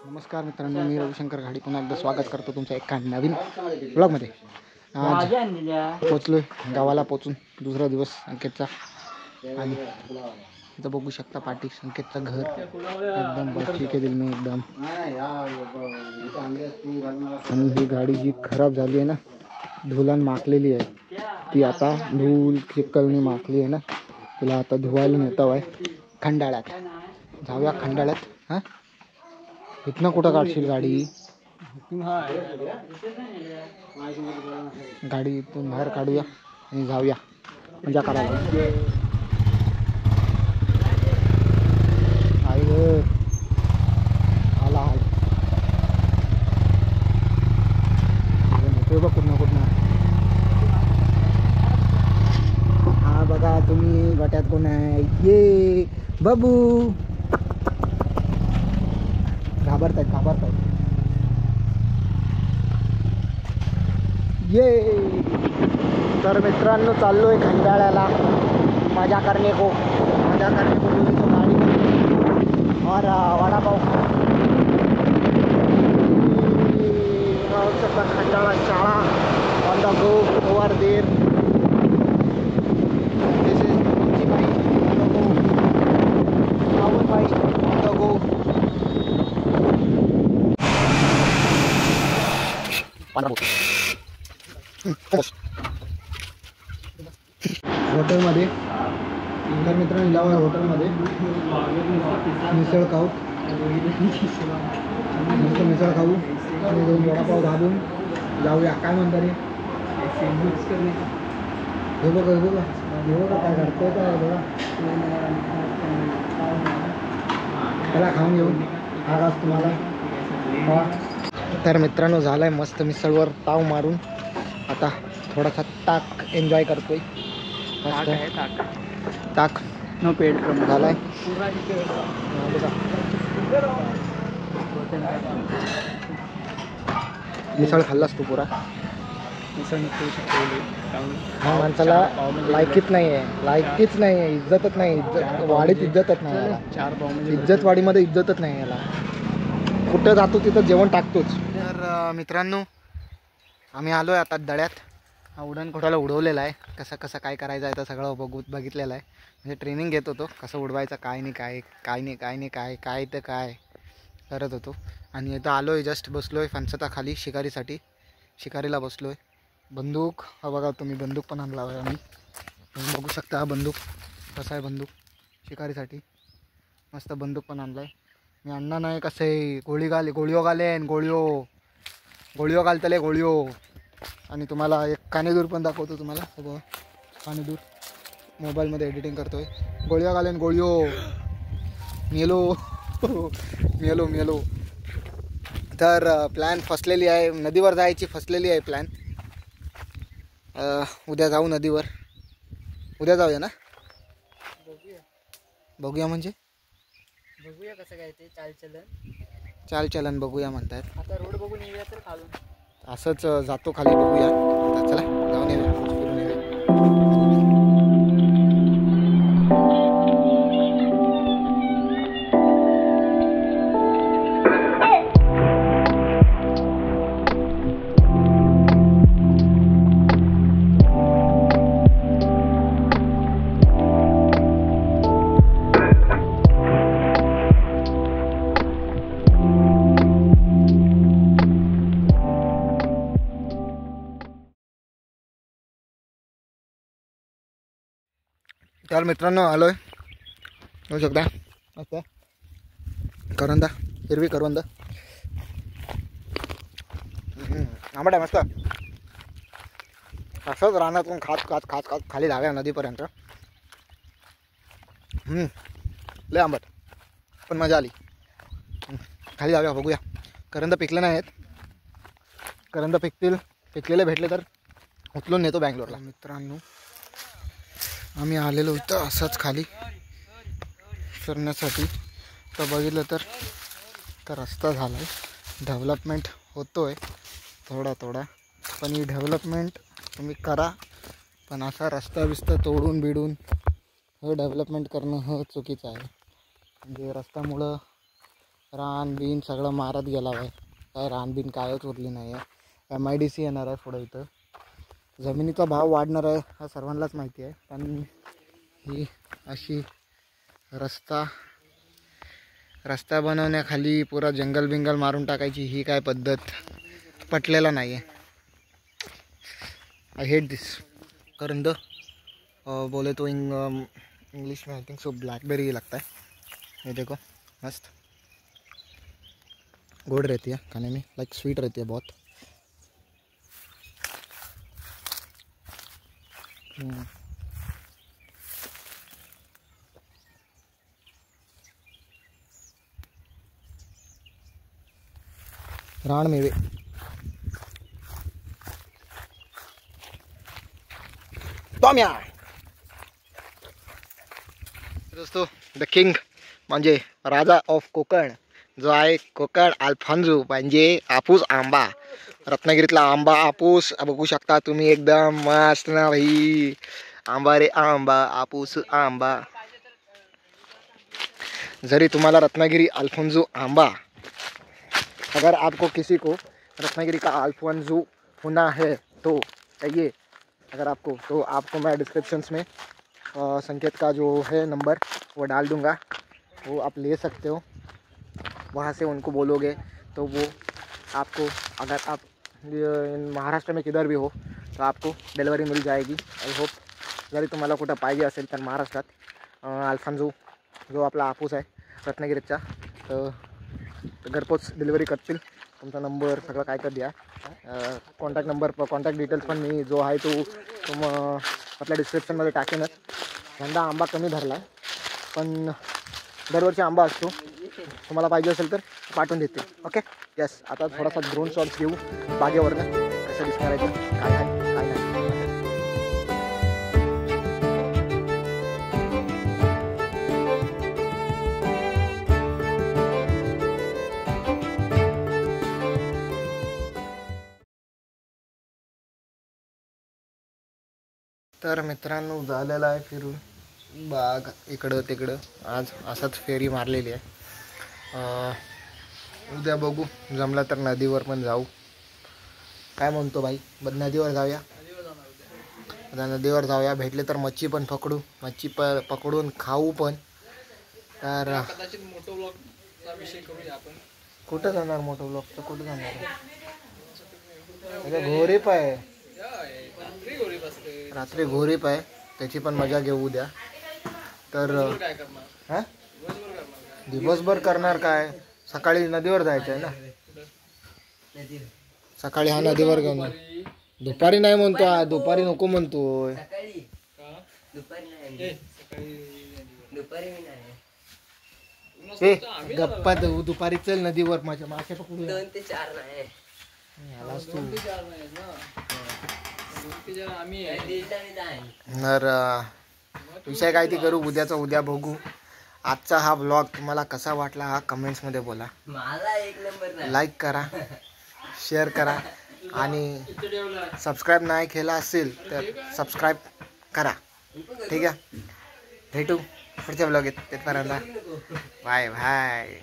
नमस्कार मित्रांनो, मी रविशंकर घाडी पुन्हा एकदा स्वागत करतो तुमच्या एका नवीन ब्लॉगमध्ये. आज पोचलोय गावाला, पोचून दुसरा दिवस संकेतचा. आणि इथं बघू शकता पाठी संकेतचं घर एकदम बसली दिल मी एकदम. आणि ही गाडी जी खराब झाली आहे ना, धुलान माखलेली आहे ती, आता धूल चिखलने माखली आहे ना, तिला आता धुवायला नेतो आहे खंडाळ्यात. जाऊया खंडाळ्यात. हां, इथनं कुठं काढशील गाडी? गाडी इथून बाहेर काढूया आणि जाऊया मजा करायला. आला बघ कुठनं. हा बघा तुम्ही, गट्यात कोण आहे? ये बाबू. घाबरतायत. ये तर मित्रांनो, चाललोय खंडाळ्याला मजा करने को गाड़ी और वडापाव खंडाळा शाळा on the go over there. This is भाई राहुल भाई ऑन द गो. हॉटेलमध्ये तर मित्रांनो जाऊया हॉटेलमध्ये मिसळ खाऊ. मस्त मिसळ खाऊ आणि दोन वडापाव दाबून जाऊया. काय म्हणता रे? हे बघा काय करतोय काय बघा. त्याला खाऊन घेऊन आवाज तुम्हाला. तर मित्रांनो झालाय मस्त मिसळवर ताव मारून, आता थोडासा ताक एन्जॉय करतोय. ताक नो पेड झालाय. मिसळ खाल्लास तू पुरा? हा माणसाला लायकीच नाही आहे, इज्जतच नाही. वाडीत इज्जतच नाही याला. इज्जतवाडीमध्ये इज्जतच नाही याला. कुठं जातो तिथं जेवण टाकतोच. तर मित्रांनो आम्ही आलो आहे आता दळ्यात. हा उडण घोटाला उडवलेला आहे. कसं काय करायचं आहे तर सगळं बघितलेलं आहे. म्हणजे ट्रेनिंग घेत होतो कसं उडवायचं, काय करत होतो. आणि इथं आलो आहे, जस्ट बसलो आहे फणसताखाली शिकारीसाठी. शिकारीला बसलो आहे. बंदूक हा बघा तुम्ही, बंदूक पण आणला आहे आम्ही. तुम्ही बघू शकता हा बंदूक कसा आहे. बंदूक शिकारीसाठी मस्त बंदूक पण आणला आहे. मी अण्णा नाही कसं आहे, गोळ्यो घालतले. आणि तुम्हाला एक कानेदूर पण दाखवतो तुम्हाला. बघा कानेदूर, मोबाईलमध्ये एडिटिंग करतोय. गोळ्यो मेलो. तर प्लॅन फसलेली आहे, नदीवर जायची फसलेली आहे प्लॅन. उद्या जाऊ नदीवर. उद्या जाऊया ना? बघूया म्हणजे बघूया कसं काय ते चालचलन बघूया म्हणतात. आता रोड बघून येऊया तर खालून. असंच जातो खाली, बघूया. आता चला जाऊन येऊया, फिरून येऊया. तर मित्रांनो आलोय, बघू शकता मस्त करवंदा, हिरवी करवंद. आंबट आहे मस्त. असंच रानातून खात खाली जाऊया नदीपर्यंत. लय आंबट पण मजा आली. खाली जाऊया, बघूया. करंद पिकले नाही आहेत. करंद पिकलेले भेटले तर उचलून नेतो बँगलोरला. मित्रांनो आम्ही आलेलो होतो असंच खाली फिरण्यासाठी. तर बघितलं तर रस्ता झाला आहे, डेव्हलपमेंट होतो आहे. थोडा थोडा, पण ही डेव्हलपमेंट तुम्ही करा, पण असा रस्ता बिस्ता तोडून बिडून हे डेव्हलपमेंट करणं हे चुकीचं आहे. म्हणजे रस्त्यामुळं रान बिन सगळं मारत गेला आहे. काय रान बिन कायच उरली नाही आहे. MIDC येणार आहे पुढं. इथं जमिनीचा भाव वाढणार आहे हा सर्वांनाच माहिती आहे, पण ही अशी रस्ता बनवण्याखाली पुरा जंगल बिंगल मारून टाकायची ही काय पद्धत पटलेला नाही आहे. आई हेट दिस. करंद बोले तो इंग्लिश में आई थिंक सो ब्लैकबेरी लगता है. ये देखो मस्त गुड रहती है खाने में, लाइक स्वीट रहती है बहुत. रान मेवे टॉम्या. दोस्तों द किंग म्हणजे राजा ऑफ कोकण जो आहे कोकण अल्फान्सो म्हणजे आपूस आंबा. रत्नागिरीतला आंबा आपूस बघू शकता तुम्ही, एकदम मस्त ना भाई. आंबा रे आंबा, आपूस आंबा. जरी तुम्हाला रत्नागिरी अल्फान्सो आंबा, अगर आपको किसी को रत्नागिरी का अल्फान्सो होना है तो चाहिए अगर आपको, तो आपको मैं डिस्क्रिप्शंस में संकेत का जो है नंबर वो डाल दूंगा, वो आप ले सकते हो. वहाँ से उनको बोलोगे तो वो आपको, अगर आप महाराष्ट्र में किधर भी हो तो आपको डिलिव्हरी मिल जाएगी. आई होप जरी तुम्हाला कुठं पाहिजे असेल तर महाराष्ट्रात अल्फान्सो जो आपला आपूस आहे रत्नागिरीचा, तर घरपोच डिलिव्हरी करतील. तुमचा नंबर सगळं काय तर द्या. कॉन्टॅक्ट नंबर कॉन्टॅक्ट डिटेल्स पण मी जो आहे तो आपल्या डिस्क्रिप्शनमध्ये टाकेनच. यंदा आंबा कमी धरला आहे, पण दरवर्षी आंबा असतो. तुम्हाला पाहिजे असेल तर पाठवून देते. Okay yes. आता थोडासा ड्रोन शॉट्स घेऊ बागेवरनं, कसं दिसणार आहे काय आहे काय नाही. तर मित्रांनो झालेला आहे फिरून बाग इकडं तिकडं. आज असाच फेरी मारलेली आहे. उद्या बघू जमलं तर नदीवर पण जाऊ. काय म्हणतो भाई, नदीवर जाऊया. आता नदीवर जाऊया, भेटले तर मच्छी पण पकडू, मच्छी पकडून खाऊ पण. तर कुठं जाणार मोठं ब्लॉगचं, कुठं जाणार घोरी पाय रात्री घोरी पाय, त्याची पण मजा घेऊ उद्या. तर हां दिवसभर करणार काय, सकाळी नदीवर जायचं आहे ना. सकाळी हा नदीवर घेऊन, दुपारी नाही म्हणतो, दुपारी नको म्हणतोय. गप्पा दुपारी चल नदीवर, माझ्या मासे पकडू. 2 ते 4 नाही. तर विषय काय ती करू उद्याचा उद्या बघू. आजचा हा ब्लॉग तुम्हाला कसा वाटला हा कमेंट्समध्ये बोला. मला 1 नंबर. लाईक करा, शेअर करा, आणि सबस्क्राईब नाही केला असेल तर सबस्क्राईब करा. ठीक आहे, भेटू पुढच्या ब्लॉगेत. तिथपर्यंत बाय बाय.